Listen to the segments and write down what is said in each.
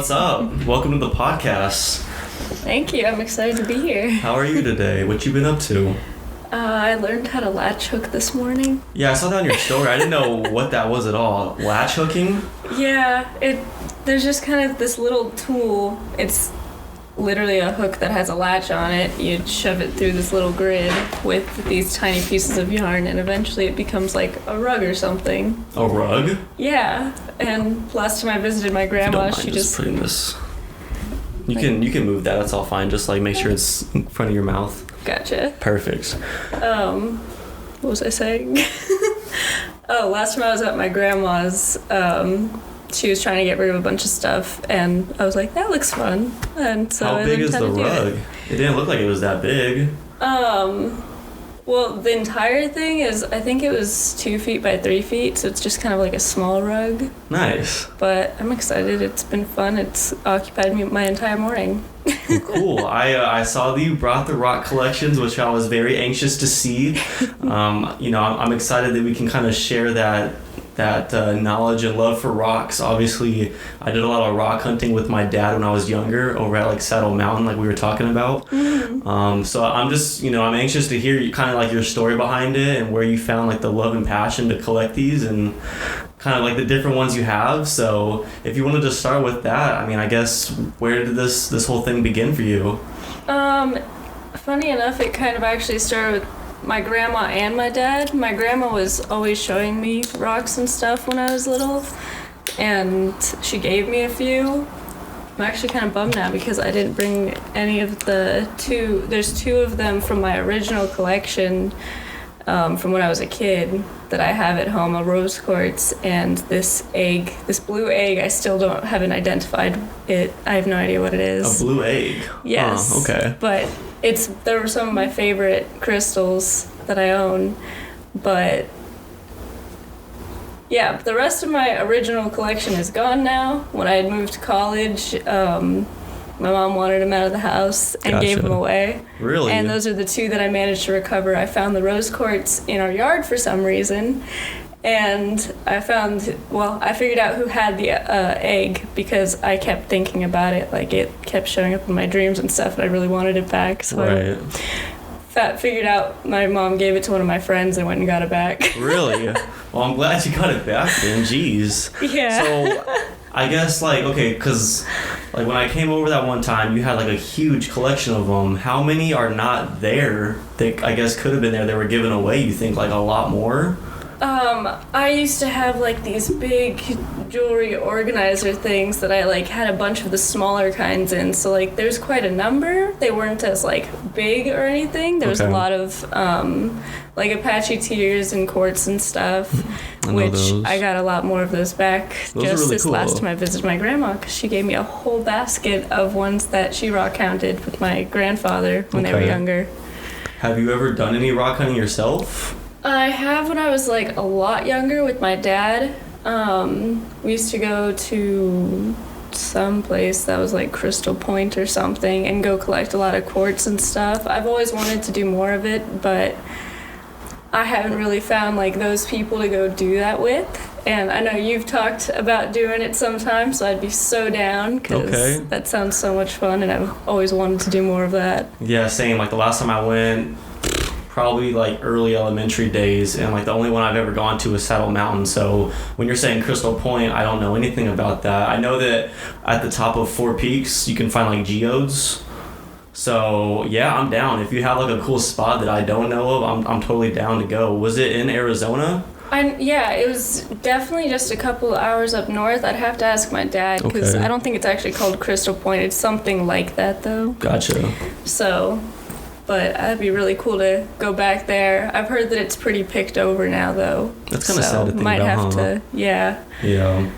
what's up? Welcome to the podcast. Thank you. I'm excited to be here. How are you today? What you been up to? I learned how to latch hook this morning. Yeah, I saw that on your story. I didn't know what that was at all. Latch hooking? Yeah, there's just kind of this little tool. It's literally a hook that has a latch on it. You shove it through this little grid with these tiny pieces of yarn, and eventually it becomes like a rug or something. A rug? Yeah, and last time I visited my grandma, she just putting this. You can move that. That's all fine. Just like make sure it's in front of your mouth. Gotcha. Perfect. What was I saying? Last time I was at my grandma's, she was trying to get rid of a bunch of stuff, and I was like, that looks fun. And so how big is the rug? It didn't look like it was that big. Well, the entire thing is, I think it was 2 feet by 3 feet, so it's just kind of like a small rug. Nice. But I'm excited. It's been fun. It's occupied me my entire morning. Well, cool. I saw that you brought the rock collections, which I was very anxious to see. I'm excited that we can kind of share that knowledge and love for rocks. Obviously, I did a lot of rock hunting with my dad when I was younger over at like Saddle Mountain, like we were talking about. Mm-hmm. So I'm just, I'm anxious to hear you kind of like your story behind it and where you found like the love and passion to collect these and kind of like the different ones you have. So if you wanted to start with that, I mean, I guess where did this whole thing begin for you? Funny enough, it kind of actually started with my grandma and my dad. My grandma was always showing me rocks and stuff when I was little, and she gave me a few. I'm actually kind of bummed now because I didn't bring any of there's two of them from my original collection from when I was a kid that I have at home, a rose quartz and this blue egg. I still haven't identified it. I have no idea what it is. A blue egg? Yes. Oh, okay. But there were some of my favorite crystals that I own, but yeah, the rest of my original collection is gone now. When I had moved to college, my mom wanted them out of the house and gave them away. Really? And those are the two that I managed to recover. I found the rose quartz in our yard for some reason, and I figured out who had the egg because I kept thinking about it. Like, it kept showing up in my dreams and stuff, and I really wanted it back. So I figured out my mom gave it to one of my friends and went and got it back. Really? Well, I'm glad you got it back then. Jeez. Yeah. So I guess, because when I came over that one time, you had, a huge collection of them. How many are not there that I guess could have been there? They were given away, you think, a lot more? I used to have, these big jewelry organizer things that I, had a bunch of the smaller kinds in. So, there's quite a number. They weren't as, big or anything. There was a lot of, Apache tears and quartz and stuff, I got a lot more of those back last time I visited my grandma, because she gave me a whole basket of ones that she rock counted with my grandfather when they were younger. Have you ever done any rock hunting yourself? I have when I was a lot younger with my dad. We used to go to some place that was Crystal Point or something and go collect a lot of quartz and stuff. I've always wanted to do more of it, but I haven't really found those people to go do that with. And I know you've talked about doing it sometime, so I'd be so down because that sounds so much fun, and I've always wanted to do more of that. Yeah, same. The last time I went, probably early elementary days, and the only one I've ever gone to is Saddle Mountain. So when you're saying Crystal Point, I don't know anything about that. I know that at the top of Four Peaks you can find geodes. So yeah, I'm down. If you have a cool spot that I don't know of, I'm totally down to go. Was it in Arizona? Yeah, it was definitely just a couple of hours up north. I'd have to ask my dad because I don't think it's actually called Crystal Point. It's something like that though. Gotcha. So, but that'd be really cool to go back there. I've heard that it's pretty picked over now though. That's kind of sad to think about, Yeah.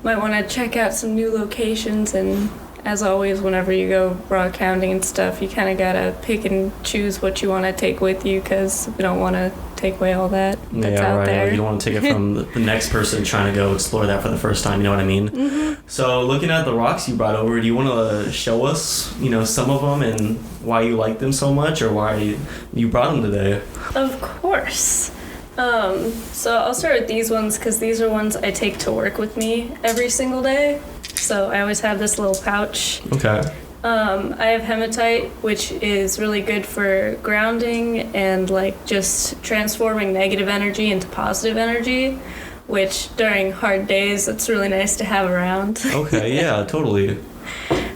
Might want to check out some new locations, and as always, whenever you go rock counting and stuff, you kind of gotta pick and choose what you want to take with you, because we don't want to take away all that's out there. You don't want to take it from the next person trying to go explore that for the first time, you know what I mean? Mm-hmm. So looking at the rocks you brought over, do you want to show us, some of them and why you like them so much, or why you brought them today? Of course. So I'll start with these ones, because these are ones I take to work with me every single day. So so I always have this little pouch. Okay. I have hematite, which is really good for grounding and like just transforming negative energy into positive energy, which during hard days, it's really nice to have around. Okay, yeah, totally.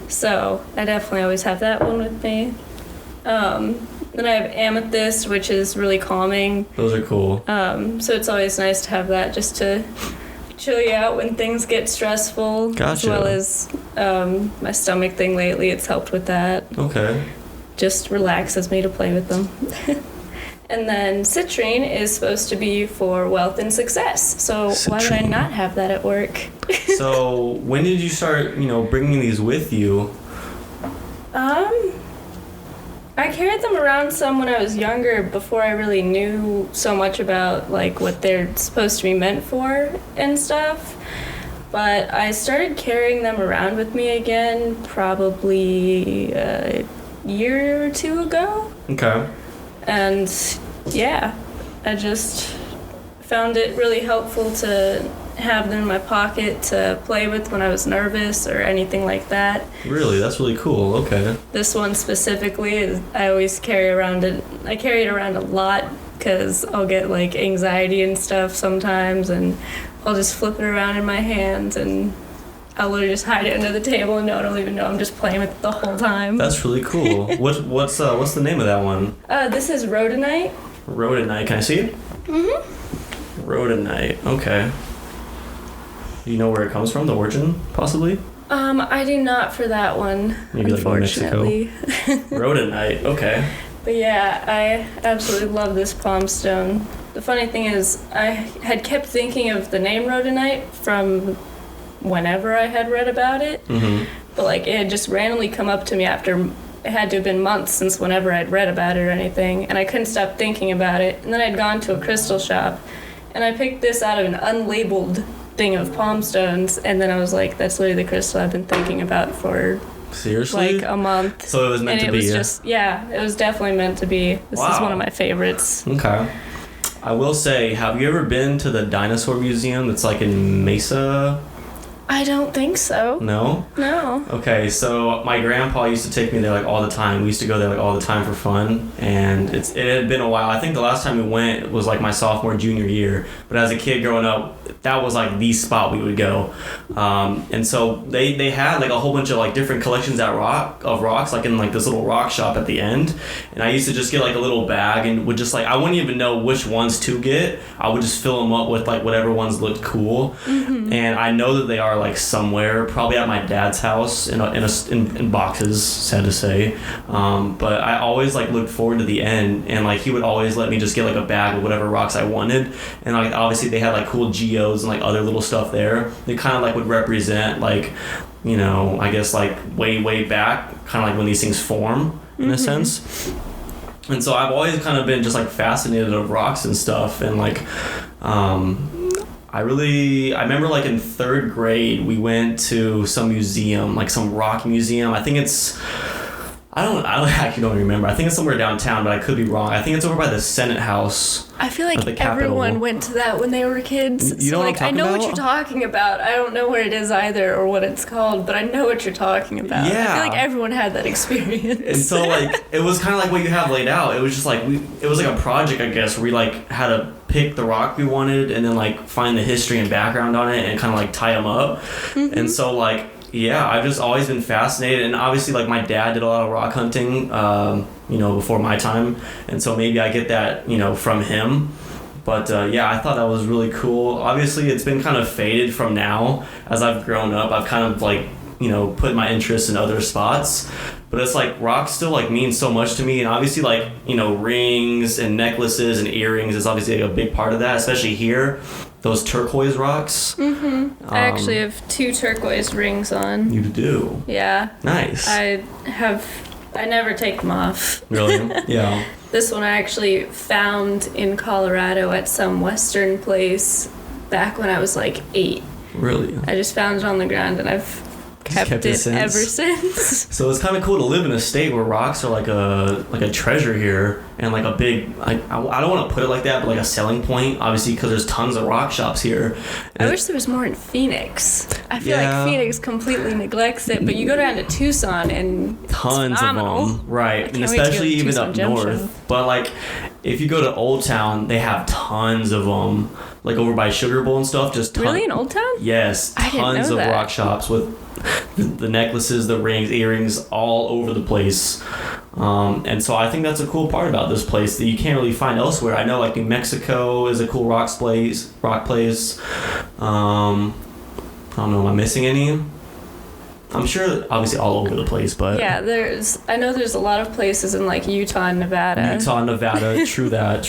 So I definitely always have that one with me. Then I have amethyst, which is really calming. Those are cool. So it's always nice to have that just to chill you out when things get stressful. Gotcha. As well as my stomach thing lately, it's helped with that. Okay. Just relaxes me to play with them. And then citrine is supposed to be for wealth and success. So why would I not have that at work? So when did you start, bringing these with you? I carried them around some when I was younger before I really knew so much about like what they're supposed to be meant for and stuff. But I started carrying them around with me again probably a year or two ago. Okay. And yeah, I just found it really helpful to have them in my pocket to play with when I was nervous or anything like that. Really? That's really cool. Okay. This one specifically, I always carry around it. I carry it around a lot because I'll get like anxiety and stuff sometimes, and I'll just flip it around in my hands and I'll literally just hide it under the table and no one will even know I'm just playing with it the whole time. That's really cool. What's the name of that one? This is rhodonite. Rhodonite. Can I see it? Mm-hmm. Rhodonite. Okay. Do you know where it comes from, the origin, possibly? I do not for that one, maybe unfortunately. Like Mexico. Rhodonite, okay. But yeah, I absolutely love this palm stone. The funny thing is, I had kept thinking of the name rhodonite from whenever I had read about it. Mm-hmm. But like, it had just randomly come up to me after, it had to have been months since whenever I'd read about it or anything, and I couldn't stop thinking about it. And then I'd gone to a crystal shop, and I picked this out of an unlabeled thing of palm stones, and then I was like, that's literally the crystal I've been thinking about for seriously like a month. So it was meant to be. It was definitely meant to be. This is one of my favorites. Okay. I will say, have you ever been to the dinosaur museum that's like in Mesa? I don't think so. No? No. Okay, so my grandpa used to take me there like all the time. We used to go there like all the time for fun, and it had been a while. I think the last time we went was like my sophomore, junior year. But as a kid growing up, that was like the spot we would go. And so they had like a whole bunch of like different collections of rocks, like in like this little rock shop at the end. And I used to just get like a little bag and would just like, I wouldn't even know which ones to get. I would just fill them up with like whatever ones looked cool. Mm-hmm. And I know that they are like somewhere, probably at my dad's house in boxes, sad to say. But I always like looked forward to the end, and like he would always let me just get like a bag of whatever rocks I wanted. And like obviously they had like cool geodes and like other little stuff there. They kind of like would represent like, I guess like way back, kind of like when these things form in a sense. And so I've always kind of been just like fascinated of rocks and stuff, and like I remember like in third grade we went to some museum, like some rock museum. I think it's, I actually don't remember. I think it's somewhere downtown, but I could be wrong. I think it's over by the Senate House. I feel like everyone went to that when they were kids. You know what I'm talking about? What you're talking about. I don't know where it is either or what it's called, but I know what you're talking about. Yeah. I feel like everyone had that experience. And so like it was kind of like what you have laid out. It was just like it was like a project, I guess, where we like had to pick the rock we wanted and then like find the history and background on it and kind of like tie them up. Mm-hmm. And so like, yeah, I've just always been fascinated, and obviously like my dad did a lot of rock hunting before my time, and so maybe I get that from him. But yeah, I thought that was really cool. Obviously it's been kind of faded from now as I've grown up. I've kind of like put my interest in other spots, but it's like rocks still like mean so much to me. And obviously like rings and necklaces and earrings is obviously like a big part of that, especially here. Those turquoise rocks. Mm-hmm. I actually have 2 turquoise rings on. You do? Yeah. Nice. I never take them off. Really? Yeah. This one I actually found in Colorado at some western place back when I was like 8. Really? I just found it on the ground, and I've kept it ever since. So it's kind of cool to live in a state where rocks are like a treasure here, and like a big, I don't want to put it like that, but like a selling point, obviously, because there's tons of rock shops here. I wish there was more in Phoenix. I feel like Phoenix completely neglects it, but you go down to Tucson and tons of them, right? And especially even up north. But like, if you go to Old Town, they have tons of them. Like over by Sugar Bowl and stuff, just really in Old Town? Yes, tons of rock shops with the necklaces, the rings, earrings, all over the place. And so I think that's a cool part about this place that you can't really find elsewhere. I know like New Mexico is a cool rock place. I don't know, am I missing any? I'm sure obviously all over the place, but yeah, I know there's a lot of places in like Utah and Nevada. True that.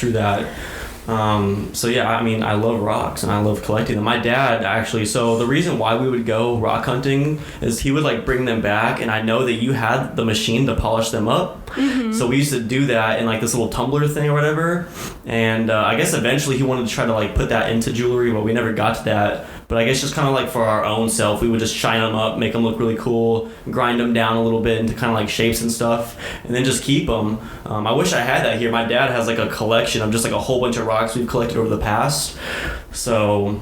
So yeah, I mean, I love rocks and I love collecting them. My dad actually, so the reason why we would go rock hunting is he would like bring them back, and I know that you had the machine to polish them up. Mm-hmm. So we used to do that in like this little tumbler thing or whatever, and I guess eventually he wanted to try to like put that into jewelry, but we never got to that. But I guess just kind of like for our own self, we would just shine them up, make them look really cool, grind them down a little bit into kind of like shapes and stuff, and then just keep them. I wish I had that here. My dad has like a collection of just like a whole bunch of rocks we've collected over the past. So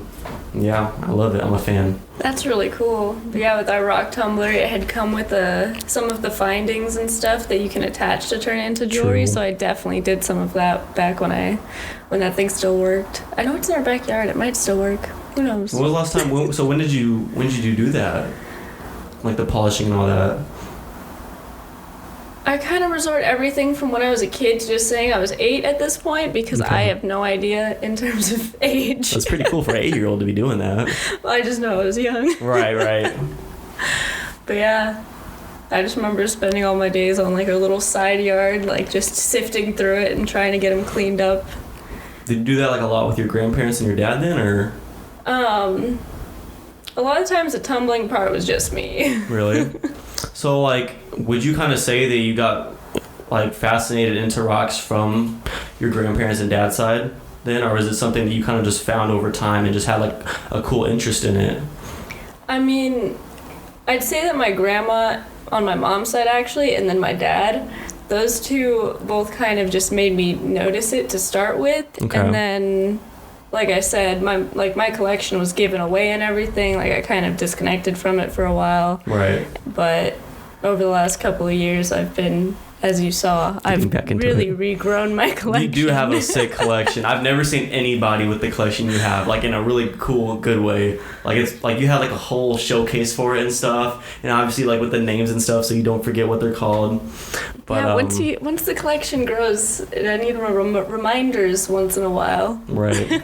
yeah, I love it. I'm a fan. That's really cool. But yeah, with our rock tumbler, it had come with some of the findings and stuff that you can attach to turn into jewelry. True. So I definitely did some of that back when that thing still worked. I know it's in our backyard. It might still work. Who knows? When was the last time? So when did you do that? Like the polishing and all that? I kind of resort everything from when I was a kid to just saying I was 8 at this point, because I have no idea in terms of age. That's pretty cool for an 8-year-old to be doing that. Well, I just know I was young. Right. But yeah, I just remember spending all my days on like a little side yard, like just sifting through it and trying to get them cleaned up. Did you do that like a lot with your grandparents and your dad then, or? A lot of times the tumbling part was just me. Really? So like, would you kind of say that you got like fascinated into rocks from your grandparents and dad's side then, or was it something that you kind of just found over time and just had like a cool interest in it? I mean, I'd say that my grandma on my mom's side actually, and then my dad, those two both kind of just made me notice it to start with. Okay. And then, like I said, my collection was given away and everything. Like I kind of disconnected from it for a while. Right. But over the last couple of years, I've been, as you saw, I've really regrown my collection. You do have a sick collection. I've never seen anybody with the collection you have, like in a really cool, good way. Like it's like you had like a whole showcase for it and stuff, and obviously like with the names and stuff, so you don't forget what they're called. But yeah, once the collection grows, I need reminders once in a while. Right.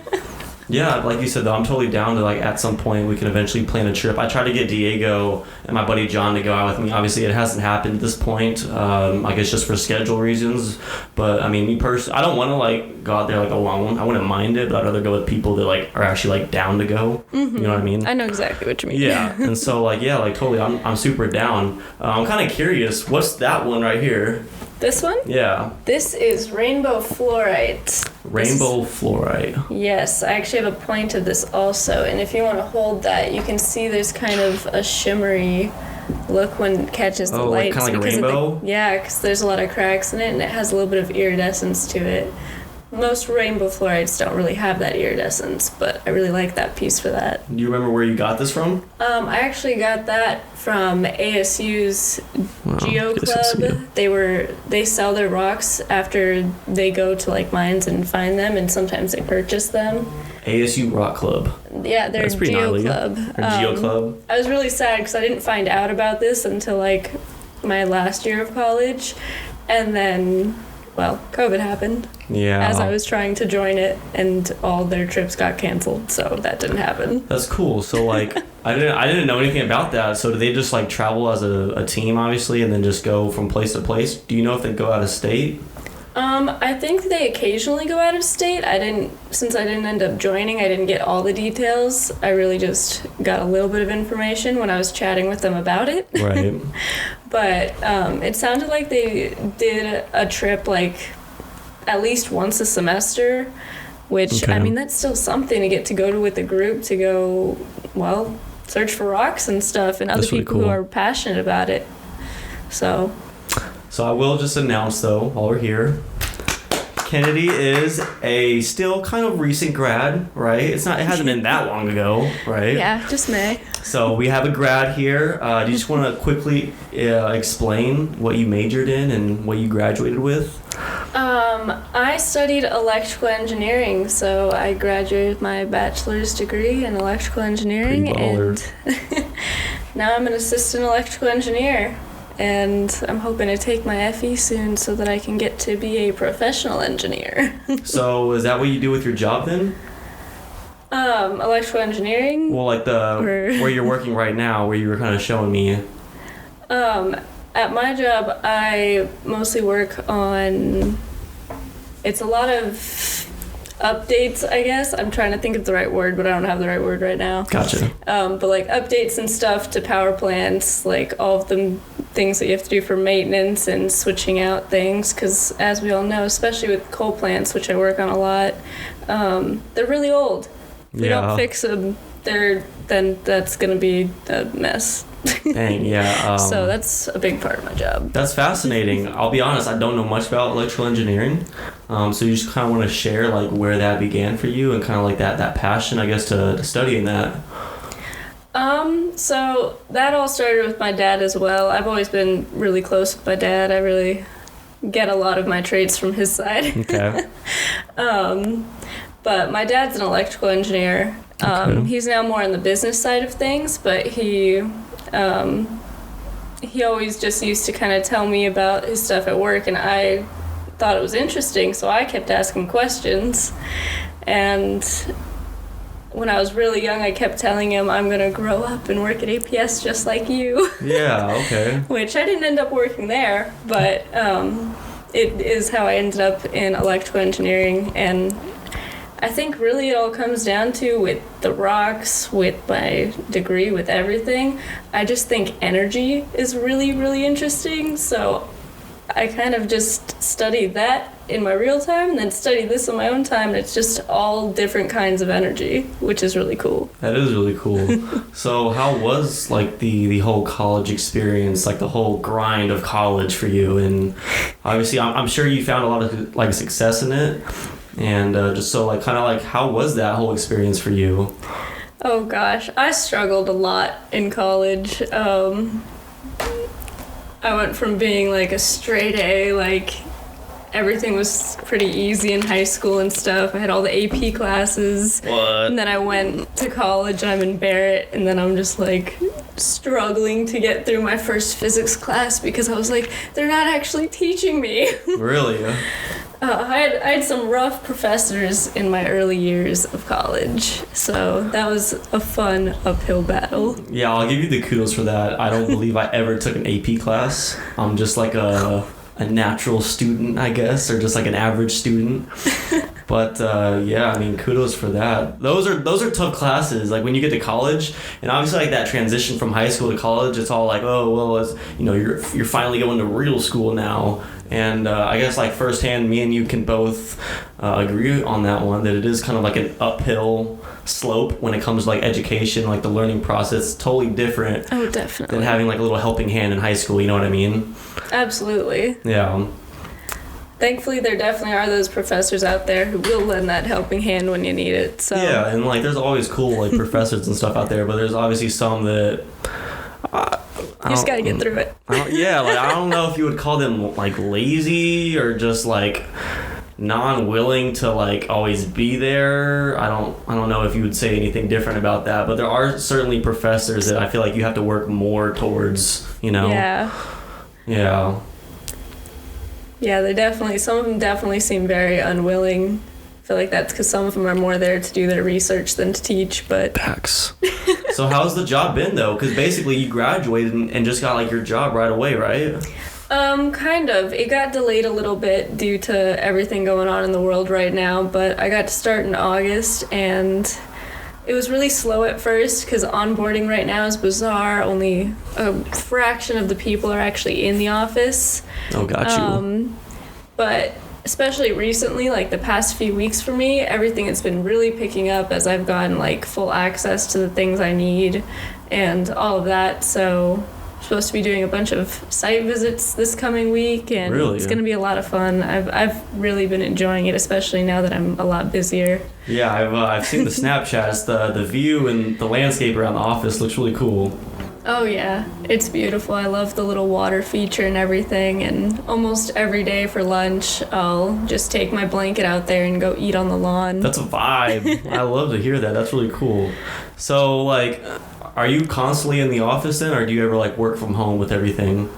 Yeah, like you said, though, I'm totally down to, like, at some point we can eventually plan a trip. I tried to get Diego and my buddy John to go out with me. Obviously, it hasn't happened at this point. I guess just for schedule reasons. But, I mean, me personally, I don't want to, like, go out there, like, alone. I wouldn't mind it, but I'd rather go with people that, like, are actually, like, down to go. Mm-hmm. You know what I mean? I know exactly what you mean. Yeah, and so, like, yeah, like, totally, I'm super down. I'm kind of curious, what's that one right here? This one? Yeah. This is rainbow fluorite. Rainbow fluorite. Yes, I actually have a point of this also, and if you want to hold that, you can see there's kind of a shimmery look when it catches the light. Kind of like a rainbow? Yeah, because there's a lot of cracks in it, and it has a little bit of iridescence to it. Most rainbow fluorites don't really have that iridescence, but I really like that piece for that. Do you remember where you got this from? I actually got that from ASU's Geo Club. They sell their rocks after they go to like mines and find them, and sometimes they purchase them. ASU Rock Club. Yeah, they're Geo Club. Geo Club. I was really sad because I didn't find out about this until like my last year of college, and then, well, COVID happened. Yeah. As I was trying to join it, and all their trips got canceled, so that didn't happen. That's cool. So like, I didn't know anything about that. So do they just like travel as a team, obviously, and then just go from place to place? Do you know if they go out of state? I think they occasionally go out of state. Since I didn't end up joining, I didn't get all the details. I really just got a little bit of information when I was chatting with them about it. Right. But it sounded like they did a trip like at least once a semester, which, okay. I mean, that's still something to get to go to with a group, to go, well, search for rocks and stuff and other That's really people who cool. are passionate about it. So I will just announce, though, while we're here, Kennedy is a still kind of recent grad, right? It hasn't been that long ago, right? yeah, just May. So we have a grad here. Do you just want to quickly explain what you majored in and what you graduated with? I studied electrical engineering, so I graduated with my bachelor's degree in electrical engineering, Pretty baller. and now I'm an assistant electrical engineer. And I'm hoping to take my FE soon so that I can get to be a professional engineer. So is that what you do with your job then? Electrical engineering. Well, like where you're working right now, where you were kind of showing me. At my job, I mostly work on. It's a lot of updates, I guess. I'm trying to think of the right word, but I don't have the right word right now. Gotcha. But like updates and stuff to power plants, like all of the things that you have to do for maintenance and switching out things, because as we all know, especially with coal plants, which I work on a lot, they're really old. If we don't fix them, then that's going to be a mess. Dang, yeah. So that's a big part of my job. That's fascinating. I'll be honest, I don't know much about electrical engineering. So you just kind of want to share like where that began for you and kind of like that passion, I guess, to studying that. So that all started with my dad as well. I've always been really close with my dad. I really get a lot of my traits from his side. Okay. But my dad's an electrical engineer. Okay. He's now more on the business side of things, but he always just used to kind of tell me about his stuff at work, and I thought it was interesting, so I kept asking questions. And when I was really young, I kept telling him I'm gonna grow up and work at APS just like you. Yeah, okay. Which I didn't end up working there, but it is how I ended up in electrical engineering. And I think really it all comes down to, with the rocks, with my degree, with everything, I just think energy is really, really interesting. So I kind of just study that in my real time and then study this in my own time, and it's just all different kinds of energy, which is really cool. That is really cool. So how was like the whole college experience, like the whole grind of college for you? And obviously I'm sure you found a lot of like success in it, and just so like kind of like how was that whole experience for you? Oh gosh, I struggled a lot in college. I went from being like a straight A, like everything was pretty easy in high school and stuff. I had all the AP classes. What? And then I went to college and I'm in Barrett, and then I'm just like struggling to get through my first physics class because I was like, they're not actually teaching me. Really? I had some rough professors in my early years of college, so that was a fun uphill battle. Yeah, I'll give you the kudos for that. I don't believe I ever took an AP class. I'm just like a natural student, I guess, or just like an average student. But yeah, I mean, kudos for that. Those are tough classes. Like when you get to college, and obviously like that transition from high school to college, it's all like, oh well, it's, you know, you're finally going to real school now. And I guess like firsthand, me and you can both agree on that one, that it is kind of like an uphill slope when it comes to like education, like the learning process, totally different. Oh, definitely. Than having like a little helping hand in high school, you know what I mean? Absolutely. Yeah. Thankfully, there definitely are those professors out there who will lend that helping hand when you need it. So yeah, and like there's always cool like professors and stuff out there, but there's obviously some that you just gotta get through it. Yeah, like I don't know if you would call them like lazy or just like non-willing to like always be there. I don't know if you would say anything different about that, but there are certainly professors that I feel like you have to work more towards, you know. Yeah. Yeah, some of them definitely seem very unwilling. I feel like that's because some of them are more there to do their research than to teach, but... Facts. So how's the job been, though? Because basically you graduated and just got, like, your job right away, right? Kind of. It got delayed a little bit due to everything going on in the world right now, but I got to start in August, and it was really slow at first because onboarding right now is bizarre. Only a fraction of the people are actually in the office. Oh, got you. But especially recently, like the past few weeks for me, everything has been really picking up as I've gotten like full access to the things I need. and all of that. So supposed to be doing a bunch of site visits this coming week, and it's going to be a lot of fun. I've really been enjoying it, especially now that I'm a lot busier. Yeah, I've seen the Snapchats. The view and the landscape around the office looks really cool. Oh yeah, it's beautiful. I love the little water feature and everything, and almost every day for lunch I'll just take my blanket out there and go eat on the lawn. That's a vibe. I love to hear that. That's really cool. So like, are you constantly in the office then, or do you ever like work from home with everything?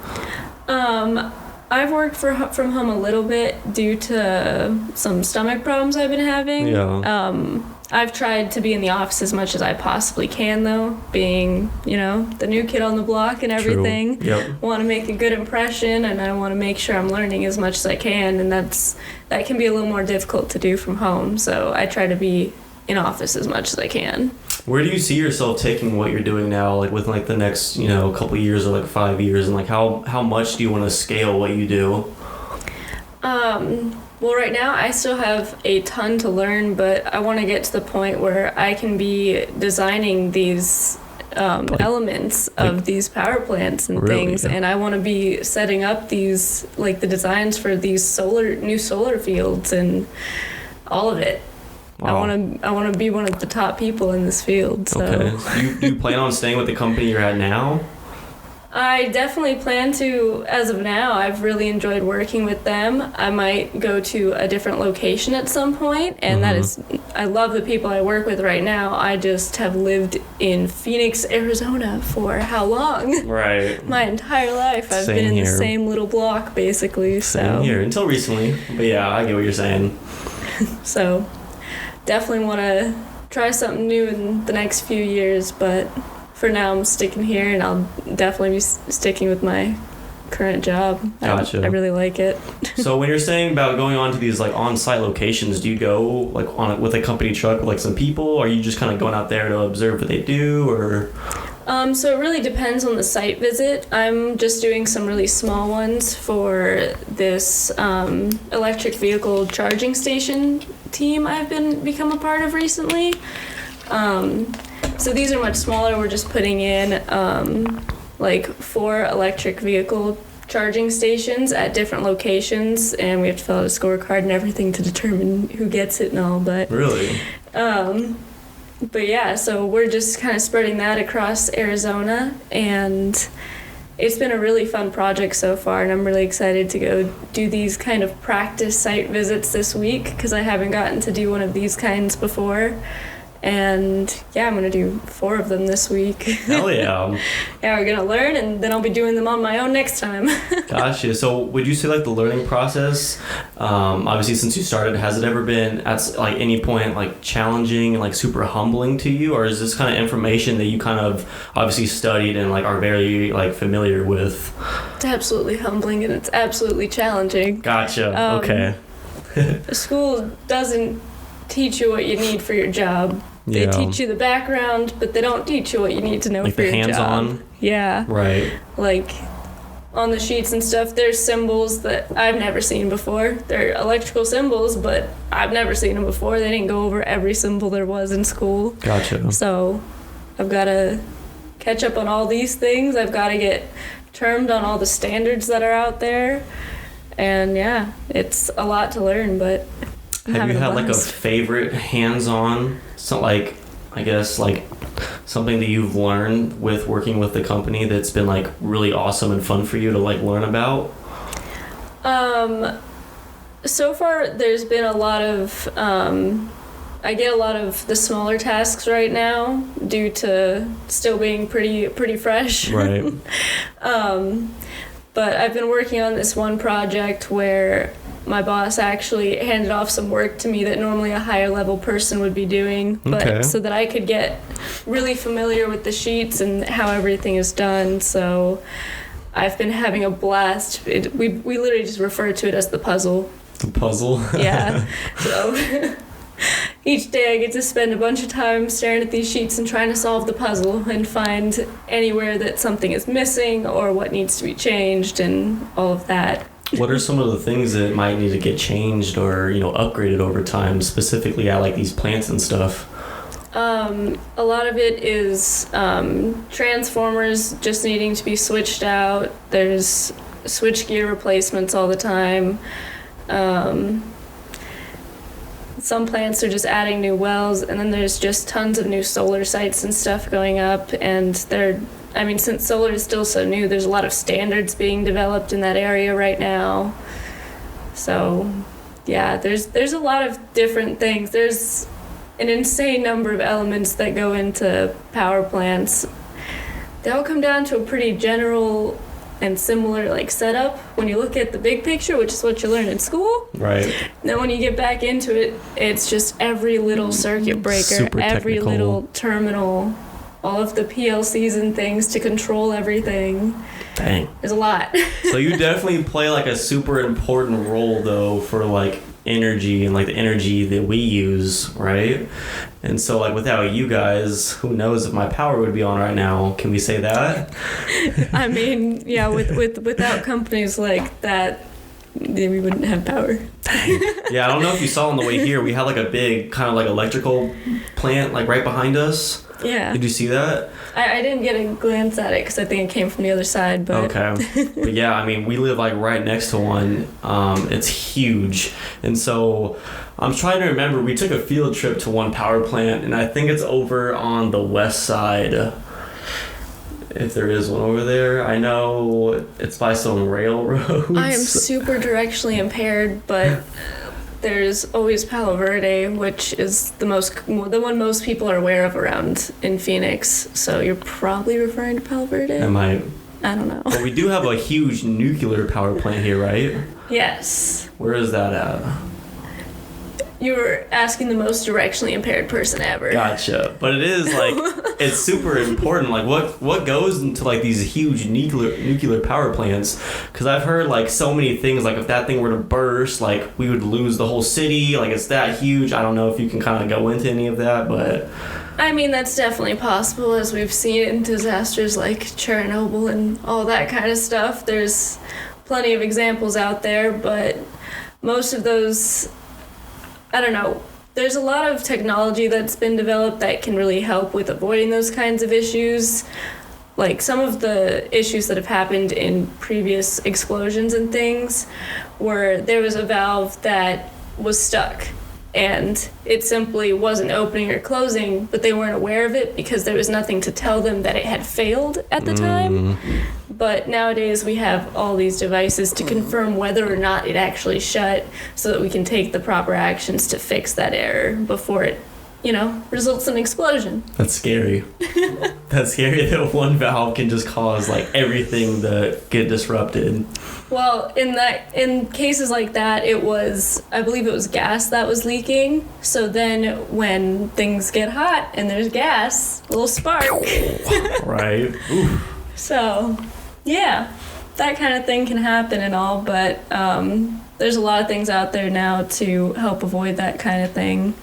I've worked from home a little bit due to some stomach problems I've been having. Yeah. I've tried to be in the office as much as I possibly can, though, being, the new kid on the block and everything. True. Yep. Want to make a good impression, and I want to make sure I'm learning as much as I can, and that can be a little more difficult to do from home. So I try to be in office as much as I can. Where do you see yourself taking what you're doing now, like within like the next, couple years or like 5 years, and like how much do you want to scale what you do? Well, right now I still have a ton to learn, but I want to get to the point where I can be designing these elements of these power plants and things, and I want to be setting up these, like the designs for these new solar fields and all of it. Wow. I want to be one of the top people in this field. So. Okay. Do you plan on staying with the company you're at now? I definitely plan to. As of now, I've really enjoyed working with them. I might go to a different location at some point, and I love the people I work with right now. I just have lived in Phoenix, Arizona for how long? Right. My entire life. I've been in the same little block, basically. Same here, until recently. But yeah, I get what you're saying. So, definitely want to try something new in the next few years, but for now I'm sticking here, and I'll definitely be sticking with my current job. Gotcha. I really like it. So when you're saying about going on to these like on-site locations, do you go like with a company truck with like some people, or are you just kind of going out there to observe what they do, or? So it really depends on the site visit. I'm just doing some really small ones for this electric vehicle charging station team I've become a part of recently. So these are much smaller. We're just putting in like 4 electric vehicle charging stations at different locations, and we have to fill out a scorecard and everything to determine who gets it and all. But really, but yeah, so we're just kind of spreading that across Arizona, and it's been a really fun project so far, and I'm really excited to go do these kind of practice site visits this week because I haven't gotten to do one of these kinds before. And yeah, I'm going to do 4 of them this week. Hell yeah. Yeah, we're going to learn, and then I'll be doing them on my own next time. Gotcha. So would you say like the learning process, obviously since you started, has it ever been at like any point like challenging and like super humbling to you? Or is this kind of information that you kind of obviously studied and like are very like familiar with? It's absolutely humbling, and it's absolutely challenging. Gotcha. Okay. School doesn't teach you what you need for your job. They teach you the background, but they don't teach you what you need to know like for your job. Like the hands-on? Yeah. Right. Like, on the sheets and stuff, there's symbols that I've never seen before. They're electrical symbols, but I've never seen them before. They didn't go over every symbol there was in school. Gotcha. So, I've got to catch up on all these things. I've got to get termed on all the standards that are out there. And yeah, it's a lot to learn, but have you had like a favorite hands-on, so like I guess like something that you've learned with working with the company that's been like really awesome and fun for you to like learn about? So far there's been a lot of I get a lot of the smaller tasks right now due to still being pretty fresh. Right. But I've been working on this one project where my boss actually handed off some work to me that normally a higher level person would be doing, but so that I could get really familiar with the sheets and how everything is done. So I've been having a blast. We literally just refer to it as the puzzle. The puzzle? Yeah. So each day I get to spend a bunch of time staring at these sheets and trying to solve the puzzle and find anywhere that something is missing or what needs to be changed and all of that. What are some of the things that might need to get changed or, upgraded over time, specifically at like these plants and stuff? A lot of it is transformers just needing to be switched out. There's switchgear replacements all the time. Some plants are just adding new wells, and then there's just tons of new solar sites and stuff going up. And since solar is still so new, there's a lot of standards being developed in that area right now. So, yeah, there's a lot of different things. There's an insane number of elements that go into power plants. They all come down to a pretty general and similar setup when you look at the big picture, which is what you learn in school. Right. Then when you get back into it, it's just every little circuit breaker, every little terminal, all of the PLCs and things to control everything. Dang. There's a lot. So you definitely play a super important role though for energy and the energy that we use, right? And so without you guys, who knows if my power would be on right now? Can we say that? I mean, yeah, without companies like that, we wouldn't have power. Dang. Yeah, I don't know if you saw on the way here, we had a big kind of electrical plant right behind us. Yeah. Did you see that? I didn't get a glance at it because I think it came from the other side. But okay. But yeah, we live right next to one. It's huge. And so I'm trying to remember, we took a field trip to one power plant, and I think it's over on the west side. If there is one over there. I know it's by some railroads. I am super directionally impaired, but there's always Palo Verde, which is the one most people are aware of around in Phoenix. So you're probably referring to Palo Verde? I might. I don't know. But we do have a huge nuclear power plant here, right? Yes. Where is that at? You were asking the most directionally impaired person ever. Gotcha. But it is it's super important. What goes into these huge nuclear power plants? Because I've heard so many things. If that thing were to burst, we would lose the whole city. It's that huge. I don't know if you can kind of go into any of that, but. That's definitely possible, as we've seen in disasters like Chernobyl and all that kind of stuff. There's plenty of examples out there, but most of those, I don't know. There's a lot of technology that's been developed that can really help with avoiding those kinds of issues. Some of the issues that have happened in previous explosions and things, where there was a valve that was stuck and it simply wasn't opening or closing, but they weren't aware of it because there was nothing to tell them that it had failed at the time. But nowadays we have all these devices to confirm whether or not it actually shut, so that we can take the proper actions to fix that error before it, results in an explosion. That's scary. That's scary that one valve can just cause everything to get disrupted. Well, in cases like that, I believe it was gas that was leaking. So then when things get hot and there's gas, a little spark. Right. Ooh. So, yeah, that kind of thing can happen and all, but there's a lot of things out there now to help avoid that kind of thing.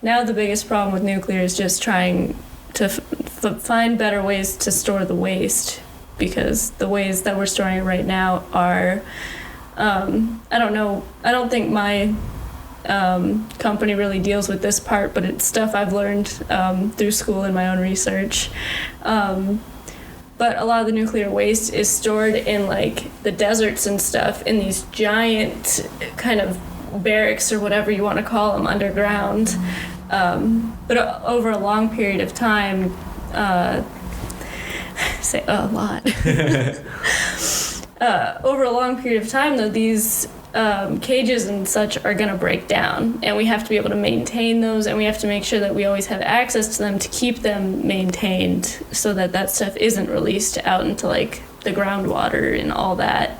Now the biggest problem with nuclear is just trying to find better ways to store the waste, because the ways that we're storing it right now are, I don't think my company really deals with this part, but it's stuff I've learned through school and my own research. But a lot of the nuclear waste is stored in the deserts and stuff, in these giant kind of barracks or whatever you want to call them underground. But over a long period of time, say a lot. Over a long period of time, though, these cages and such are going to break down, and we have to be able to maintain those, and we have to make sure that we always have access to them to keep them maintained, so that stuff isn't released out into the groundwater and all that.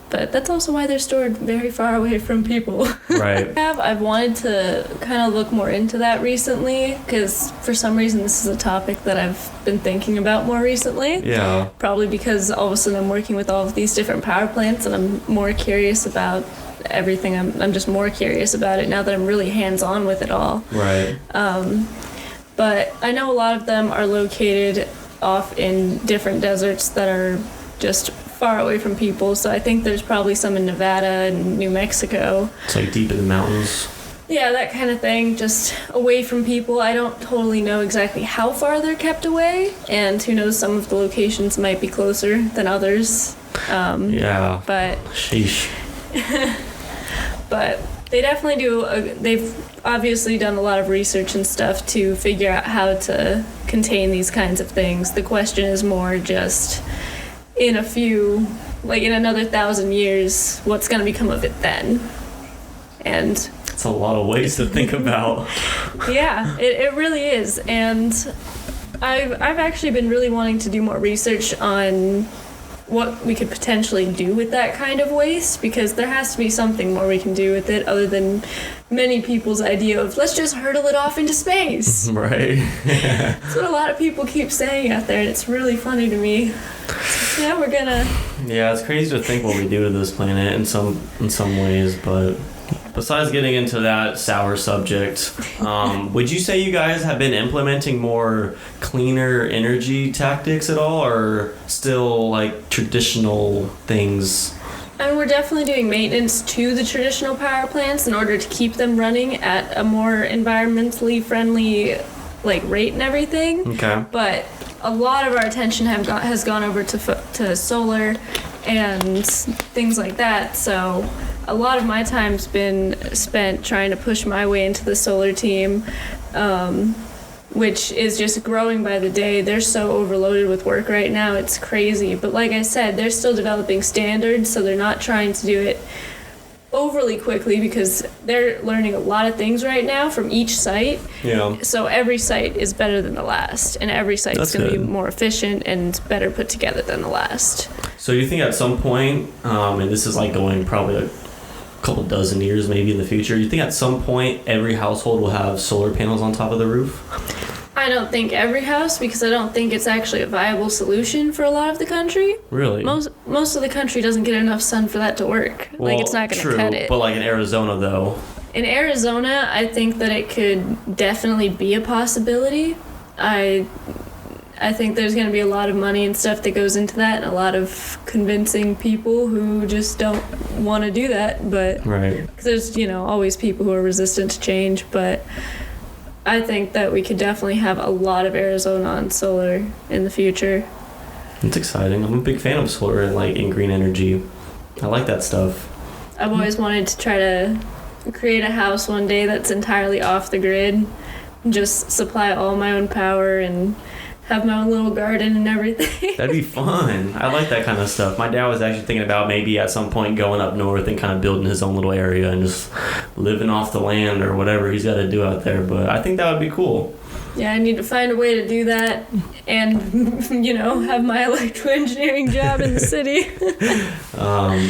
But that's also why they're stored very far away from people. Right. I've wanted to kind of look more into that recently, because for some reason this is a topic that I've been thinking about more recently. Yeah. Probably because all of a sudden I'm working with all of these different power plants, and I'm more curious about everything. I'm just more curious about it now that I'm really hands-on with it all. Right. But I know a lot of them are located off in different deserts that are just far away from people, so I think there's probably some in Nevada and New Mexico. It's deep in the mountains. Yeah, that kind of thing, just away from people. I don't totally know exactly how far they're kept away, and who knows, some of the locations might be closer than others. Yeah. But sheesh. But they definitely do. They've obviously done a lot of research and stuff to figure out how to contain these kinds of things. The question is more just in in another 1,000 years, what's going to become of it then? And it's a lot of ways to think about. Yeah, it really is. And I've actually been really wanting to do more research on what we could potentially do with that kind of waste, because there has to be something more we can do with it other than many people's idea of let's just hurtle it off into space. Right. That's what a lot of people keep saying out there, and it's really funny to me. Yeah, we're gonna. Yeah, it's crazy to think what we do to this planet in some ways, but besides getting into that sour subject, would you say you guys have been implementing more cleaner energy tactics at all, or still like traditional things? And we're definitely doing maintenance to the traditional power plants in order to keep them running at a more environmentally friendly rate and everything. Okay. But a lot of our attention has gone over to solar and things like that. So a lot of my time's been spent trying to push my way into the solar team, which is just growing by the day. They're so overloaded with work right now, it's crazy. But like I said, they're still developing standards, so they're not trying to do it overly quickly because they're learning a lot of things right now from each site. Yeah. So every site is better than the last, and every site is going to be more efficient and better put together than the last. So you think at some point, and this is like going probably a couple dozen years maybe in the future, you think at some point every household will have solar panels on top of the roof? I don't think every house, because I don't think it's actually a viable solution for a lot of the country. Really? Most of the country doesn't get enough sun for that to work. Well, it's not going to cut it. But like in Arizona though. In Arizona, I think that it could definitely be a possibility. I think there's going to be a lot of money and stuff that goes into that, and a lot of convincing people who just don't want to do that. But right. Because there's always people who are resistant to change, but I think that we could definitely have a lot of Arizona on solar in the future. It's exciting. I'm a big fan of solar and in green energy. I like that stuff. I've always wanted to try to create a house one day that's entirely off the grid, just supply all my own power and have my own little garden and everything. That'd be fun. I like that kind of stuff. My dad was actually thinking about maybe at some point going up north and kind of building his own little area and just living off the land or whatever he's got to do out there. But I think that would be cool. Yeah, I need to find a way to do that and, have my electroengineering job in the city.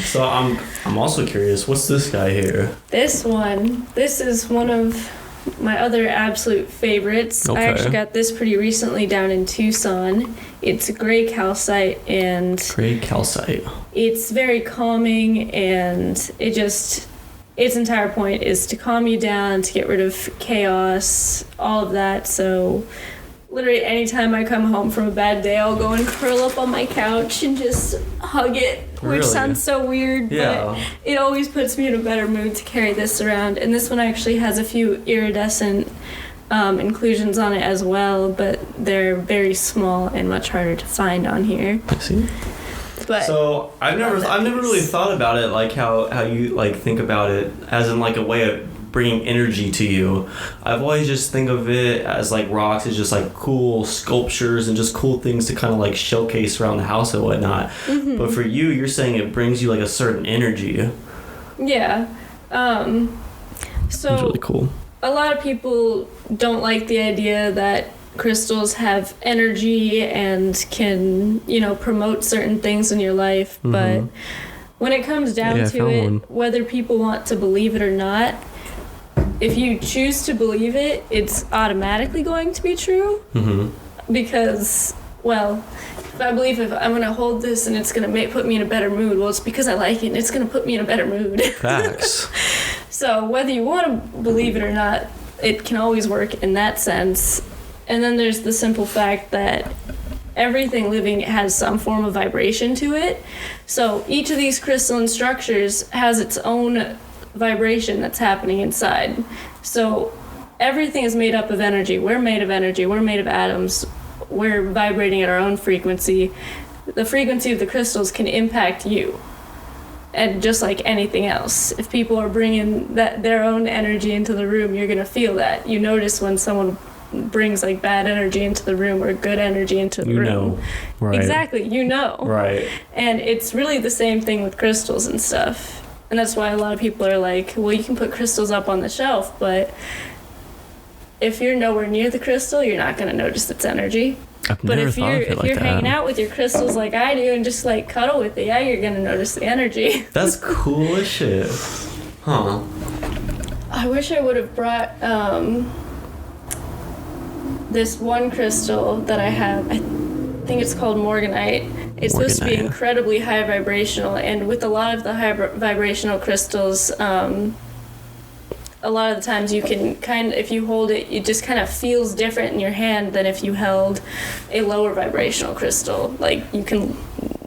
So I'm also curious, what's this guy here? This is one of my other absolute favorites. Okay. I actually got this pretty recently down in Tucson. It's gray calcite, and Gray calcite. It's very calming, and its entire point is to calm you down, to get rid of chaos, all of that. So literally anytime I come home from a bad day, I'll go and curl up on my couch and just hug it, which Really? Sounds so weird, Yeah. but it always puts me in a better mood to carry this around. And this one actually has a few iridescent inclusions on it as well, but they're very small and much harder to find on here. I see. But So I've never really thought about it like how you think about it as in a way of bringing energy to you. I've always just think of it as rocks as just cool sculptures and just cool things to kind of showcase around the house and whatnot. Mm-hmm. But for you, you're saying it brings you a certain energy. Yeah. So it's really cool. A lot of people don't like the idea that crystals have energy and can, promote certain things in your life. Mm-hmm. But when it comes down to it, whether people want to believe it or not, if you choose to believe it, it's automatically going to be true. Mm-hmm. Because, if I believe if I'm going to hold this and it's going to put me in a better mood, it's because I like it and it's going to put me in a better mood. Facts. So whether you want to believe it or not, it can always work in that sense. And then there's the simple fact that everything living has some form of vibration to it. So each of these crystalline structures has its own vibration that's happening inside. So everything is made up of energy. We're made of energy. We're made of atoms. We're vibrating at our own frequency. The frequency of the crystals can impact you. And just like anything else, if people are bringing their own energy into the room, you're going to feel that. You notice when someone brings like bad energy into the room or good energy into the room. Know. Right. Exactly, you know. Right. And it's really the same thing with crystals and stuff. And that's why a lot of people are like, well, you can put crystals up on the shelf, but if you're nowhere near the crystal, you're not going to notice its energy. But if you're hanging out with your crystals like I do and just like cuddle with it, yeah, you're going to notice the energy. That's cool as shit. Huh. I wish I would have brought this one crystal that I have. I think it's called Morganite. It's supposed to be incredibly high vibrational, and with a lot of the high vibrational crystals, a lot of the times you can if you hold it, it just kind of feels different in your hand than if you held a lower vibrational crystal. Like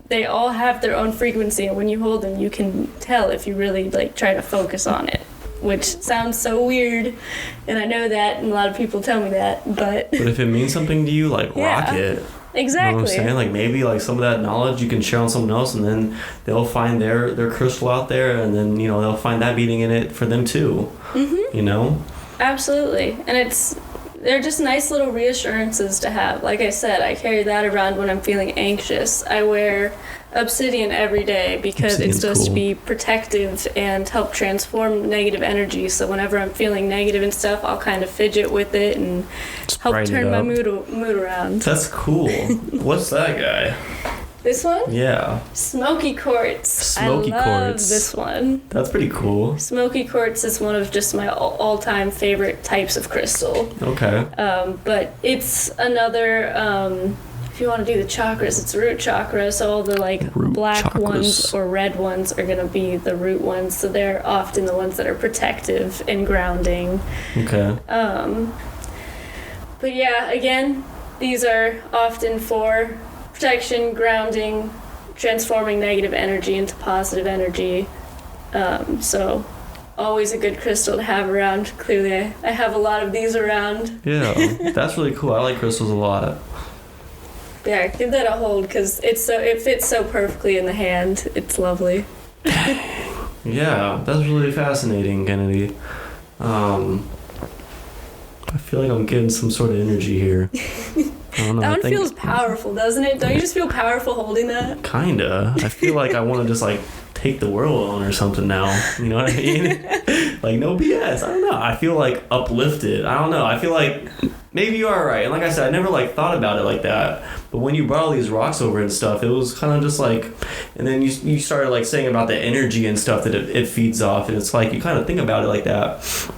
they all have their own frequency, and when you hold them, you can tell if you really like try to focus on it, which sounds so weird, and I know that, and a lot of people tell me that, but if it means something to you, like rock it. Exactly. You know what I'm saying? Like maybe like some of that knowledge you can share on someone else, and then they'll find their crystal out there, and then they'll find that beating in it for them too. Mm-hmm. Absolutely, and they're just nice little reassurances to have. Like I said, I carry that around when I'm feeling anxious. I wear obsidian every day because Obsidian's it's supposed cool. to be protective and help transform negative energy. So whenever I'm feeling negative and stuff, I'll kind of fidget with it and help turn my mood around. That's cool. What's that guy? This one? Yeah. Smoky quartz. Smoky I love quartz. this one. That's pretty cool. Smoky quartz is one of just my all-time favorite types of crystal. Okay. But it's another, if you want to do the chakras, it's root chakra. So all the Root black chakras. ones or red ones are going to be the root ones. So they're often the ones that are protective and grounding. Okay. But yeah, again, these are often for protection, grounding, transforming negative energy into positive energy. So always a good crystal to have around. Clearly, I have a lot of these around. Yeah, that's really cool. I like crystals a lot. Yeah, give that a hold because it fits so perfectly in the hand. It's lovely. Yeah, that's really fascinating, Kennedy. I feel like I'm getting some sort of energy here. I don't know. That one feels powerful, doesn't it? Don't you just feel powerful holding that? Kinda. I feel like I want to just like take the world on or something now. You know what I mean? Like no BS. I don't know. I feel like uplifted. I don't know. I feel like maybe you are right. And like I said, I never like thought about it like that. But when you brought all these rocks over and stuff, it was kind of just like, and then you started like saying about the energy and stuff that it feeds off, and it's like you kind of think about it like that.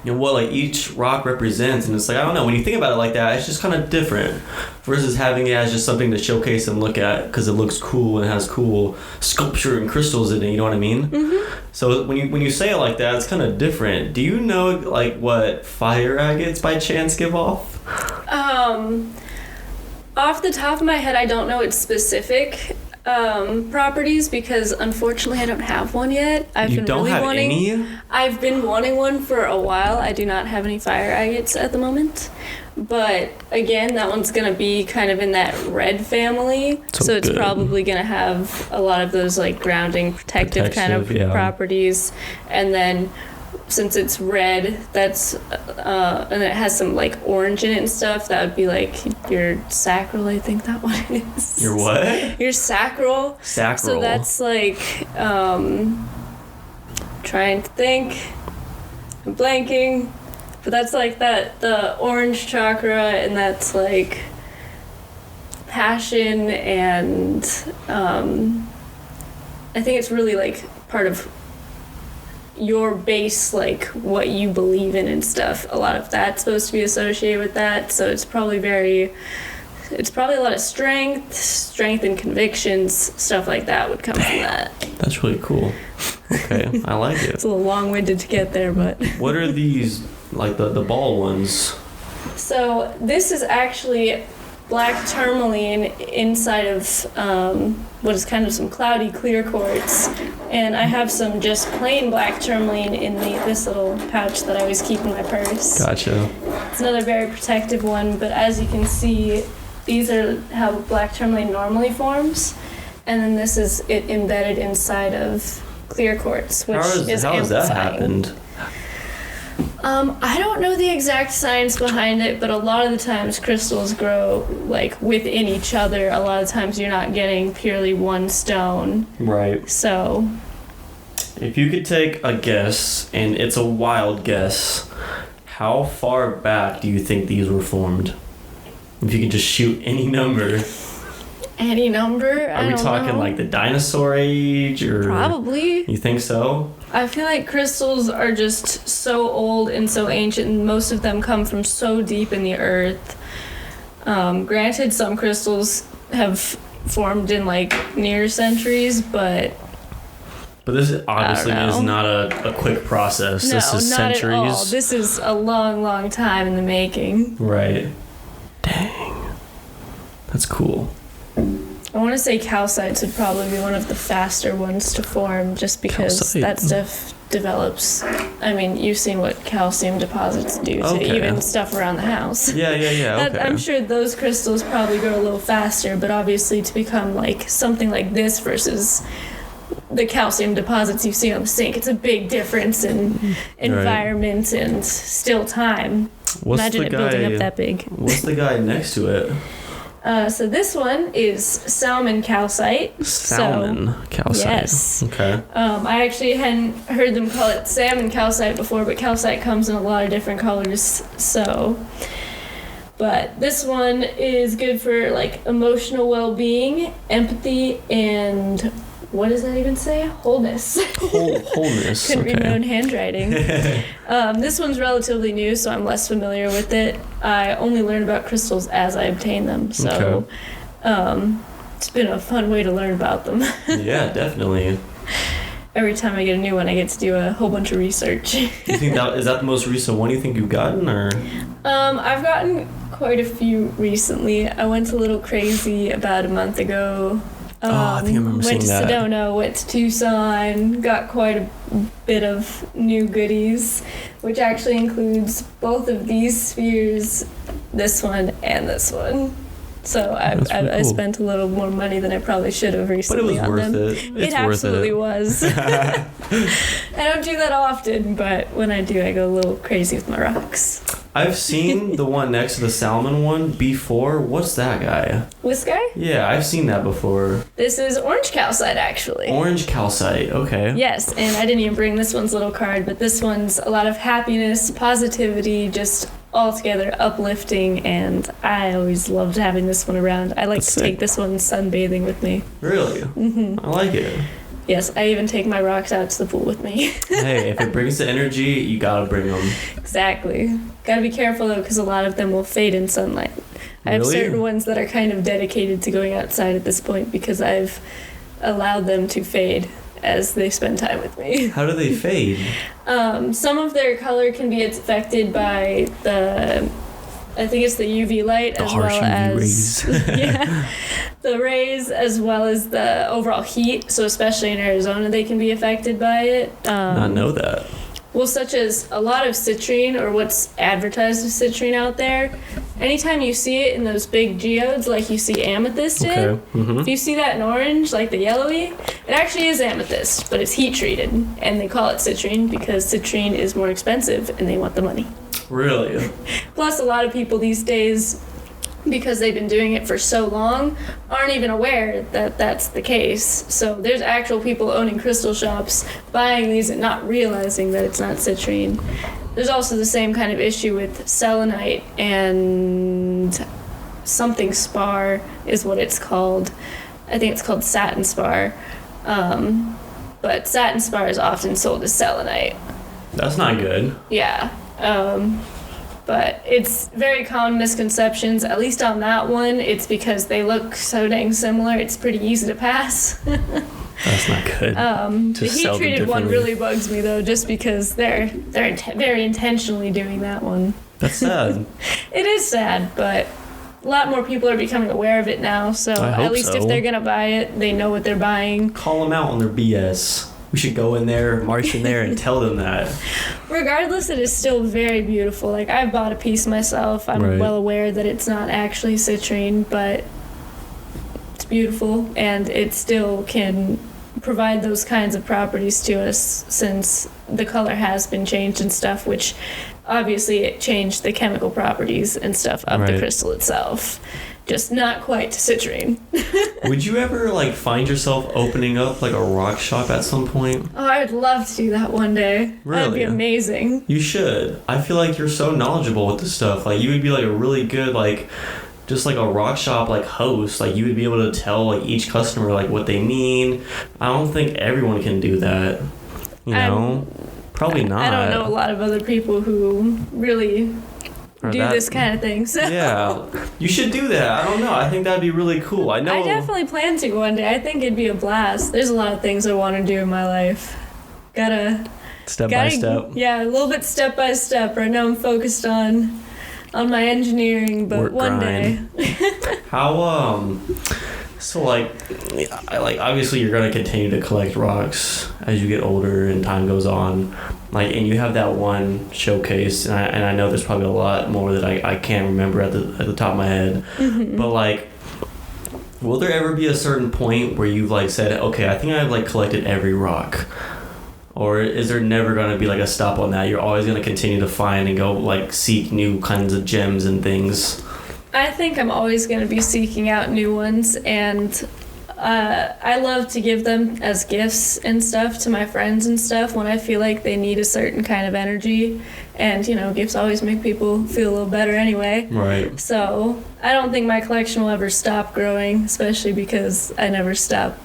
You know, what like each rock represents, and it's like I don't know, when you think about it like that, it's just kind of different versus having it as just something to showcase and look at because it looks cool and has cool sculpture and crystals in it, you know what I mean? Mm-hmm. So when you say it like that, it's kind of different. Do you know like what fire agates by chance give off? Off the top of my head, I don't know its specific properties because unfortunately I don't have one yet. I've been wanting one for a while. I do not have any fire agates at the moment, but again, that one's gonna be kind of in that red family, so it's probably gonna have a lot of those like grounding, protective kind of properties. And then since it's red, that's and it has some like orange in it and stuff, that would be like your sacral. I think that one is. Your what? Your sacral. Sacral. So that's like trying to think. I'm blanking, but that's like the orange chakra, and that's like passion, and I think it's really like part of your base, like what you believe in and stuff. A lot of that's supposed to be associated with that, so it's probably a lot of strength and convictions, stuff like that would come from that. That's really cool. Okay, I like it. It's a little long-winded to get there, but what are these, like the ball ones? So this is actually black tourmaline inside of what is kind of some cloudy clear quartz, and I have some just plain black tourmaline in this little pouch that I always keep in my purse. Gotcha. It's another very protective one, but as you can see, these are how black tourmaline normally forms, and then this is it embedded inside of clear quartz, which is how has that happened? I don't know the exact science behind it, but a lot of the times crystals grow like within each other. A lot of times you're not getting purely one stone. Right. So, if you could take a guess, and it's a wild guess, how far back do you think these were formed? If you could just shoot any number. Any number? Are we talking like the dinosaur age, or probably? You think so? I feel like crystals are just so old and so ancient, and most of them come from so deep in the earth. Granted, some crystals have formed in like near centuries, but this obviously is not a quick process. No, this is not centuries. At all. This is a long, long time in the making. Right. Dang. That's cool. I want to say calcites would probably be one of the faster ones to form, just because that stuff develops. I mean, you've seen what calcium deposits do to even stuff around the house. Yeah. Okay. I'm sure those crystals probably grow a little faster, but obviously to become like something like this versus the calcium deposits you see on the sink, it's a big difference in environment and still time. Imagine it building up that big. What's the guy next to it? So this one is salmon calcite. Salmon calcite. Yes. Okay. I actually hadn't heard them call it salmon calcite before, but calcite comes in a lot of different colors. But this one is good for like emotional well-being, empathy, and what does that even say? Wholeness. Wholeness. Couldn't read my own handwriting. This one's relatively new, so I'm less familiar with it. I only learn about crystals as I obtain them, so it's been a fun way to learn about them. Yeah, definitely. Every time I get a new one, I get to do a whole bunch of research. You think is that the most recent one you think you've gotten, or? I've gotten quite a few recently. I went a little crazy about a month ago. I think I remember seeing that. Went to Sedona, went to Tucson, got quite a bit of new goodies, which actually includes both of these spheres, this one and this one. So I spent a little more money than I probably should have recently on them. But it was worth it. It absolutely was. I don't do that often, but when I do, I go a little crazy with my rocks. I've seen the one next to the salmon one before. What's that guy? This guy? Yeah, I've seen that before. This is orange calcite, actually. Orange calcite, okay. Yes, and I didn't even bring this one's little card, but this one's a lot of happiness, positivity, just altogether uplifting, and I always loved having this one around. I like to take this one sunbathing with me. Really? Mm-hmm. I like it. Yes, I even take my rocks out to the pool with me. Hey, if it brings the energy, you gotta bring them. Exactly. Gotta be careful though, because a lot of them will fade in sunlight. I have certain ones that are kind of dedicated to going outside at this point because I've allowed them to fade as they spend time with me. How do they fade? Some of their color can be affected by I think it's the UV light as well as the rays as well as the overall heat. So especially in Arizona, they can be affected by it. Not know that. Well, such as a lot of citrine, or what's advertised as citrine out there, anytime you see it in those big geodes, like you see amethyst in, if you see that in orange, like the yellowy, it actually is amethyst, but it's heat treated, and they call it citrine because citrine is more expensive and they want the money. Really? Plus, a lot of people these days, because they've been doing it for so long, aren't even aware that that's the case. So there's actual people owning crystal shops, buying these and not realizing that it's not citrine. There's also the same kind of issue with selenite and something spar is what it's called. I think it's called satin spar. But satin spar is often sold as selenite. That's not good. Yeah. But it's very common misconceptions, at least on that one. It's because they look so dang similar, it's pretty easy to pass. That's not good. The heat-treated one really bugs me, though, just because they're very intentionally doing that one. That's sad. It is sad, but a lot more people are becoming aware of it now, so at least if they're gonna buy it, they know what they're buying. Call them out on their BS. We should go in there, march in there, and tell them that. Regardless, it is still very beautiful. Like, I've bought a piece myself. I'm well aware that it's not actually citrine, but it's beautiful, and it still can provide those kinds of properties to us since the color has been changed and stuff, which obviously it changed the chemical properties and stuff of the crystal itself. Just not quite citrine. Would you ever like find yourself opening up like a rock shop at some point? Oh, I would love to do that one day. Really? That'd be amazing. You should. I feel like you're so knowledgeable with this stuff. Like, you would be like a really good like just like a rock shop like host. Like, you would be able to tell like each customer like what they mean. I don't think everyone can do that. You know? Probably not. I don't know a lot of other people who really do this kind of thing. So yeah, you should do that. I don't know. I think that'd be really cool. I definitely plan to one day. I think it'd be a blast. There's a lot of things I want to do in my life. Step by step. Yeah, a little bit step by step. Right now I'm focused on my engineering, but work one grind. day. How so like obviously you're gonna continue to collect rocks as you get older and time goes on, like, and you have that one showcase, and I know there's probably a lot more that I can't remember at the top of my head, but like, will there ever be a certain point where you've like said, okay, I think I've like collected every rock? Or is there never going to be like a stop on that? You're always going to continue to find and go like seek new kinds of gems and things? I think I'm always going to be seeking out new ones, and I love to give them as gifts and stuff to my friends and stuff when I feel like they need a certain kind of energy. And, you know, gifts always make people feel a little better anyway. Right. So I don't think my collection will ever stop growing, especially because I never stop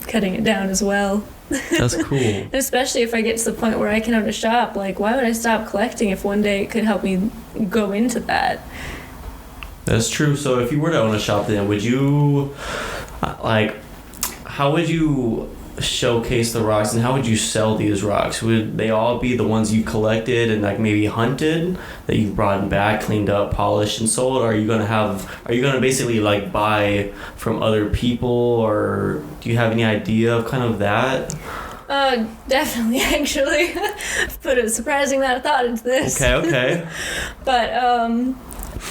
cutting it down as well. That's cool. Especially if I get to the point where I can own a shop. Like, why would I stop collecting if one day it could help me go into that? That's true. So if you were to own a shop, then would you, like, how would you showcase the rocks and how would you sell these rocks? Would they all be the ones you collected and like maybe hunted that you brought back, cleaned up, polished, and sold? Or are you gonna basically like buy from other people, or do you have any idea of kind of that? Definitely, actually. Put a surprising amount of thought into this. Okay. But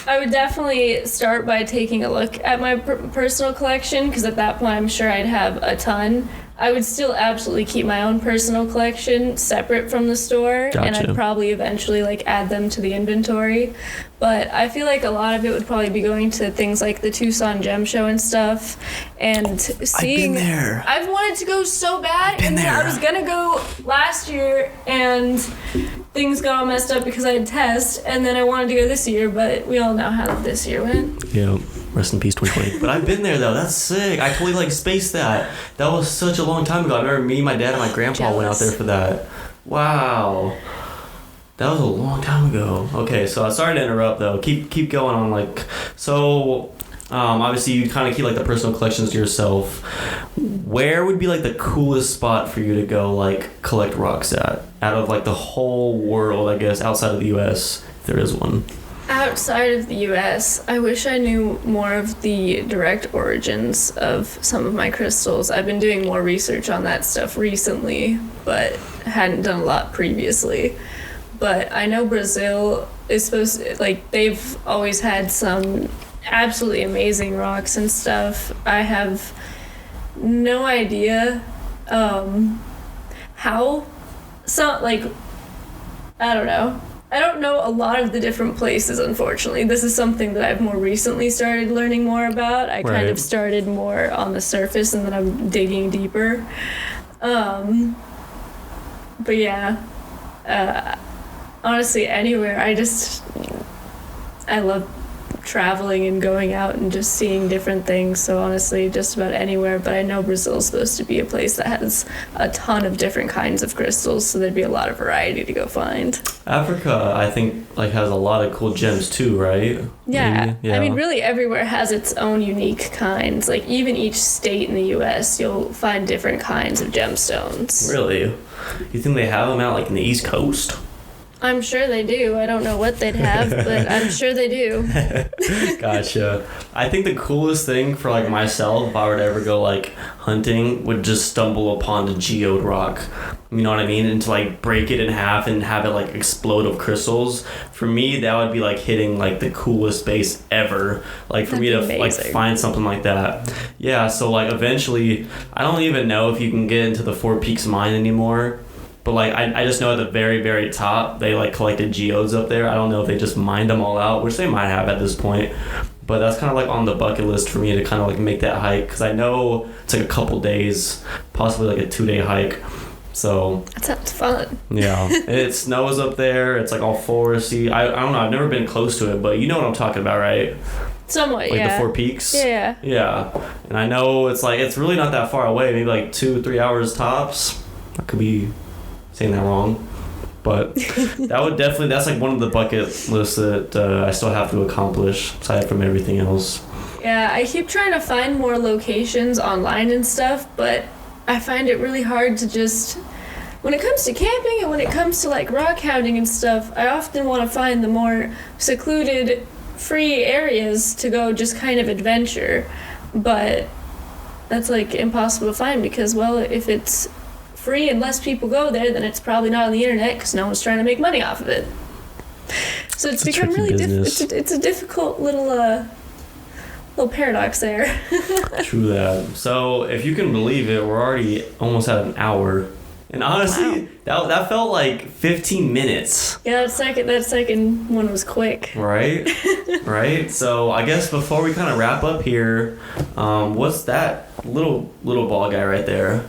I would definitely start by taking a look at my personal collection, because at that point I'm sure I'd have a ton. I would still absolutely keep my own personal collection separate from the store, and I'd probably eventually like add them to the inventory. But I feel like a lot of it would probably be going to things like the Tucson Gem Show and stuff, and seeing. I've been there. I've wanted to go so bad, and then I was gonna go last year, and things got all messed up because I had tests, and then I wanted to go this year, but we all know how this year went. Yeah. Rest in peace, 2020. But I've been there though. That's sick. I totally like spaced that. That was such a long time ago. I remember me, my dad, and my grandpa went out there for that. Wow. That was a long time ago. Okay, so sorry to interrupt though. Keep going on. Like, so obviously you kind of keep like the personal collections to yourself. Where would be like the coolest spot for you to go like collect rocks at, out of like the whole world, I guess, outside of the US, if there is one? Outside of the U.S., I wish I knew more of the direct origins of some of my crystals. I've been doing more research on that stuff recently, but hadn't done a lot previously. But I know Brazil is supposed to, like, they've always had some absolutely amazing rocks and stuff. I have no idea how, I don't know. I don't know a lot of the different places, unfortunately. This is something that I've more recently started learning more about. I kind of started more on the surface, and then I'm digging deeper. But yeah, honestly, anywhere. I love traveling and going out and just seeing different things. So honestly, just about anywhere. But I know Brazil is supposed to be a place that has a ton of different kinds of crystals, so there'd be a lot of variety to go find. Africa, I think, like, has a lot of cool gems too, right? Yeah. I mean, really everywhere has its own unique kinds. Like, even each state in the U.S., you'll find different kinds of gemstones. Really? You think they have them out like in the East Coast? I'm sure they do. I don't know what they'd have, but I'm sure they do. Gotcha. I think the coolest thing for like myself, if I were to ever go like hunting, would just stumble upon a geode rock. You know what I mean? And to like break it in half and have it like explode of crystals. For me, that would be like hitting like the coolest base ever. Like for me to like find something like that. Yeah. So like eventually, I don't even know if you can get into the Four Peaks mine anymore. But like I just know at the very, very top they like collected geodes up there. I don't know if they just mined them all out, which they might have at this point. But that's kind of like on the bucket list for me to kind of like make that hike, because I know it's like a couple days, possibly like a 2-day hike. So that sounds fun. Yeah, it snows up there. It's like all foresty. I don't know. I've never been close to it, but you know what I'm talking about, right? Somewhat, like yeah. Like the Four Peaks. Yeah. Yeah, and I know it's like it's really not that far away. Maybe like 2-3 hours tops. I could be saying that wrong, but that would definitely, that's like one of the bucket lists that I still have to accomplish aside from everything else. Yeah, I keep trying to find more locations online and stuff, but I find it really hard to just, when it comes to camping and when it comes to like rock hounding and stuff, I often want to find the more secluded, free areas to go just kind of adventure, but that's like impossible to find because, well, if it's free and less people go there, then it's probably not on the internet because no one's trying to make money off of it. So it's become really difficult. It's a difficult little paradox there. True that. So if you can believe it, we're already almost at an hour, and honestly, that felt like 15 minutes. Yeah, that second one was quick. Right, right. So I guess before we kind of wrap up here, what's that little ball guy right there?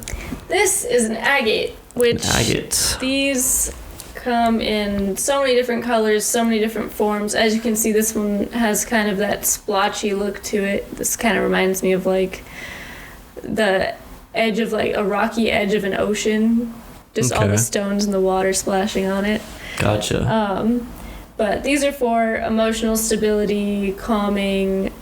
This is an agate, which these come in so many different colors, so many different forms. As you can see, this one has kind of that splotchy look to it. This kind of reminds me of like the edge of like a rocky edge of an ocean, just all the stones and the water splashing on it. Gotcha. But these are for emotional stability, calming.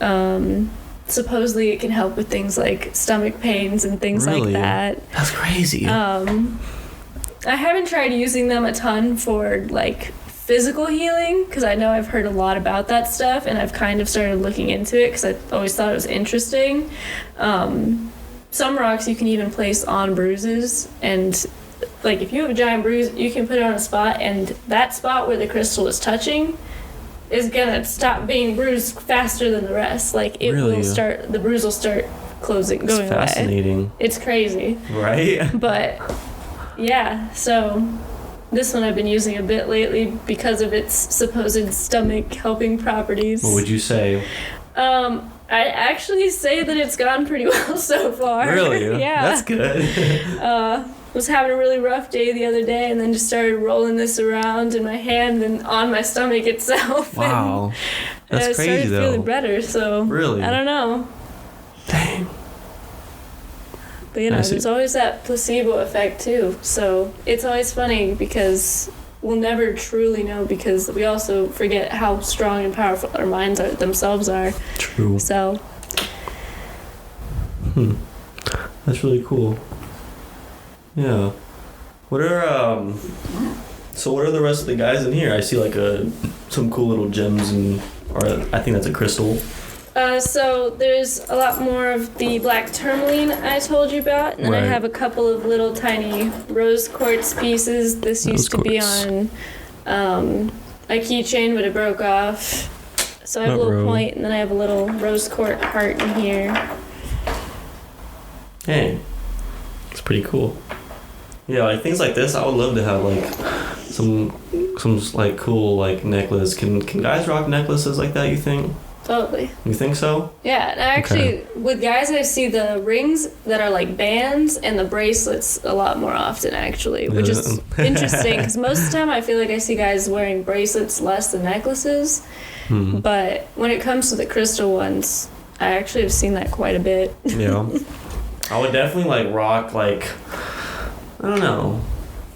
Supposedly it can help with things like stomach pains and things like that. That's crazy. I haven't tried using them a ton for like physical healing because I know I've heard a lot about that stuff and I've kind of started looking into it because I always thought it was interesting. Some rocks you can even place on bruises, and like if you have a giant bruise, you can put it on a spot, and that spot where the crystal is touching is gonna stop being bruised faster than the rest. Like it will start, the bruise will start closing, going away. It's fascinating. It's crazy. Right? But yeah, so this one I've been using a bit lately because of its supposed stomach helping properties. What would you say? I'd actually say that it's gone pretty well so far. Really? Yeah. That's good. Was having a really rough day the other day and then just started rolling this around in my hand and on my stomach itself. Wow. That's and crazy, I started feeling better, so really? I don't know. Dang. But there's always that placebo effect too. So it's always funny because we'll never truly know because we also forget how strong and powerful our minds themselves are. True. So. That's really cool. Yeah. What are the rest of the guys in here? I see like some cool little gems or I think that's a crystal. So there's a lot more of the black tourmaline I told you about, and then I have a couple of little tiny rose quartz pieces. This used to be on a keychain, but it broke off. So I have a little point, and then I have a little rose quartz heart in here. Hey, it's pretty cool. Yeah, like things like this, I would love to have like some like cool like necklace. Can guys rock necklaces like that, you think? Totally. You think so? Yeah, and actually with guys I see the rings that are like bands and the bracelets a lot more often actually, which is interesting because most of the time I feel like I see guys wearing bracelets less than necklaces. But when it comes to the crystal ones, I actually have seen that quite a bit. Yeah. I would definitely like rock like, I don't know.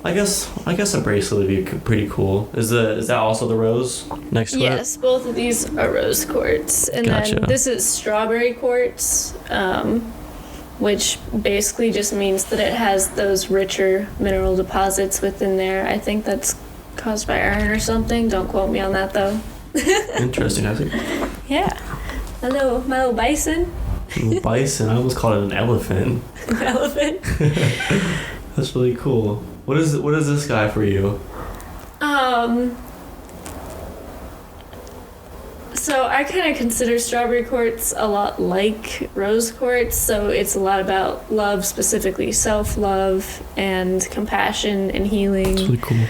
I guess a bracelet would be pretty cool. Is that also the rose next to it? Yes, both of these are rose quartz, and then this is strawberry quartz, which basically just means that it has those richer mineral deposits within there. I think that's caused by iron or something. Don't quote me on that though. Interesting. I think. Yeah. My little bison. Little bison. I almost called it an elephant. An elephant. That's really cool. What is this guy for you? So I kind of consider strawberry quartz a lot like rose quartz. So it's a lot about love, specifically self-love and compassion and healing. That's really cool.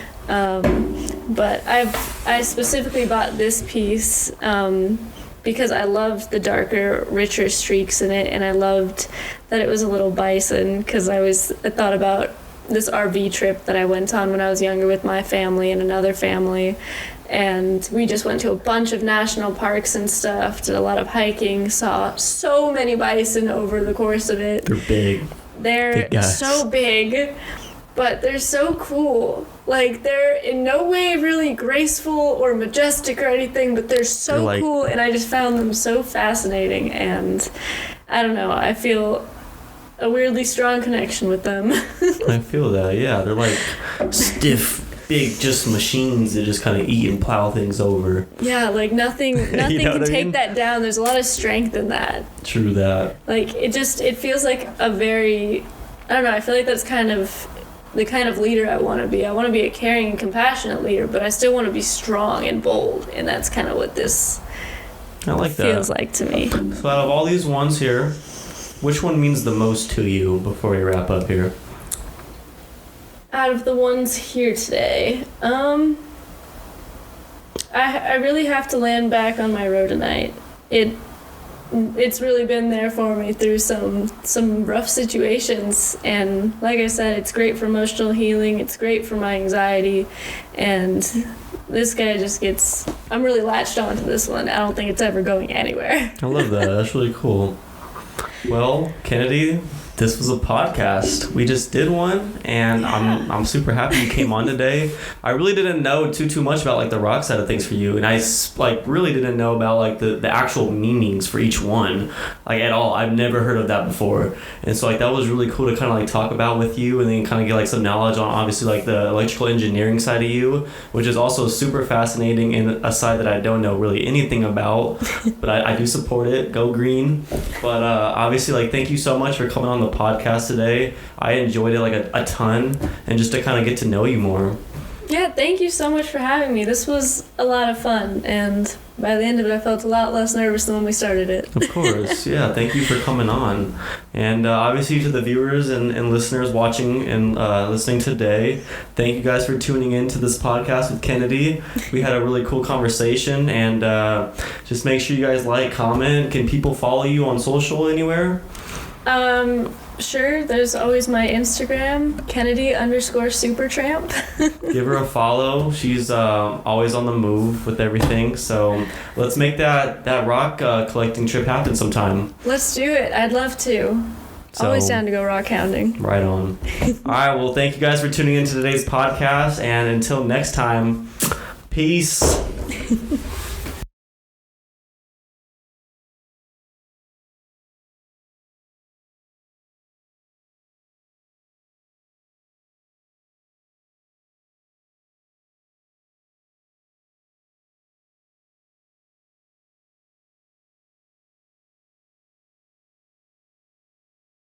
But I specifically bought this piece because I loved the darker, richer streaks in it, and I loved that it was a little bison because I thought about this RV trip that I went on when I was younger with my family and another family. And we just went to a bunch of national parks and stuff, did a lot of hiking, saw so many bison over the course of it. They're big. They're so big, but they're so cool. Like, they're in no way really graceful or majestic or anything, but they're so cool, and I just found them so fascinating. And I don't know, I feel a weirdly strong connection with them. I feel that, yeah. They're like stiff, big, just machines that just kind of eat and plow things over. Yeah, like nothing can take that down. There's a lot of strength in that. True that. Like, it feels like a very, I don't know, I feel like that's kind of the kind of leader I want to be. I want to be a caring and compassionate leader, but I still want to be strong and bold, and that's kind of what this feels like to me. So out of all these ones here, which one means the most to you before we wrap up here? Out of the ones here today, I really have to land back on my rhodonite. It's really been there for me through some rough situations, and like I said, it's great for emotional healing, it's great for my anxiety, and this guy just gets, I'm really latched onto this one. I don't think it's ever going anywhere. I love that. That's really cool. Well, Kennedy, this was a podcast. We just did one, and yeah. I'm super happy you came on today. I really didn't know too much about like the rock side of things for you, and I really didn't know about like the actual meanings for each one like at all. I've never heard of that before, and so like that was really cool to kind of like talk about with you, and then kind of get like some knowledge on obviously like the electrical engineering side of you, which is also super fascinating and a side that I don't know really anything about, but I do support it. Go green. But obviously like thank you so much for coming on the podcast today. I enjoyed it like a ton, and just to kind of get to know you more. Yeah, thank you so much for having me. This was a lot of fun, and by the end of it I felt a lot less nervous than when we started it. Of course. Yeah, thank you for coming on. And obviously to the viewers and listeners watching and listening today, thank you guys for tuning in to this podcast with Kennedy. We had a really cool conversation, and just make sure you guys like, comment. Can people follow you on social anywhere? Sure, there's always my Instagram, Kennedy_Supertramp. Give her a follow. She's always on the move with everything. So let's make that rock collecting trip happen sometime. Let's do it. I'd love to. Always down to go rock hounding. Right on. All right, well, thank you guys for tuning into today's podcast. And until next time, peace.